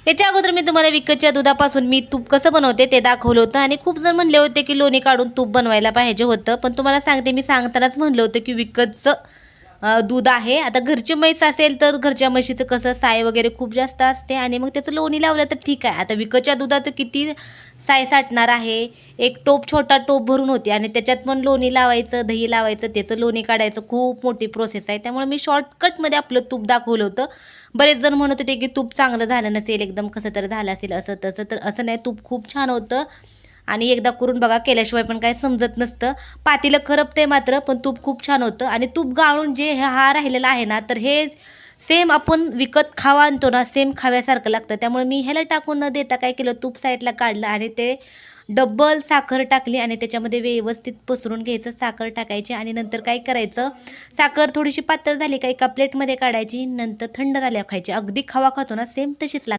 याच्या अगोदर मी तुम्हाला विकतच्या दुधापासून मी तूप कसं बनवते ते दाखवलं होतं आणि खूप जण म्हणले होते की लोणी काढून तूप बनवायला पाहिजे होतं, पण तुम्हाला सांगते मी सांगतानाच म्हणलं होतं की विकतचं दूध आहे. आता घरची म्हैस असेल तर घरच्या म्हशीचं कसं साय वगैरे खूप जास्त असते आणि मग त्याचं लोणी लावलं तर ठीक आहे. आता विकतच्या दुधात किती साय साठणार आहे. एक टोप छोटा टोप भरून होती आणि त्याच्यात पण लोणी लावायचं, दही लावायचं, त्याचं लोणी काढायचं खूप मोठी प्रोसेस आहे. त्यामुळे मी शॉर्टकटमध्ये आपलं तूप दाखवलं होतं. बरेच जण म्हणत होते की तूप चांगलं झालं नसेल, एकदम कसं तर झालं असेल असं तसं, तर असं नाही, तूप खूप छान होतं. आणि एकदा करून बघा, केल्याशिवाय पण काय समजत नसतं. पातेलं करपते मात्र, पण तूप खूप छान होतं. आणि तूप गाळून जे हा राहिलेला आहे ना, तर हे सेम आपण विकत खावा आणतो ना, सेम खाव्यासारखं लागतं. त्यामुळे मी ह्याला टाकून न देता काय केलं, तूप साईडला काढलं आणि ते डबल साखर टाकली आणि त्याच्यामध्ये व्यवस्थित पसरून घ्यायचं. साखर टाकायची आणि नंतर काय करायचं, साखर थोडीशी पातळ झाली का एका प्लेटमध्ये काढायची, नंतर थंड झाल्यावर खायची. अगदी खवा खातो ना, सेम तशीच लागते.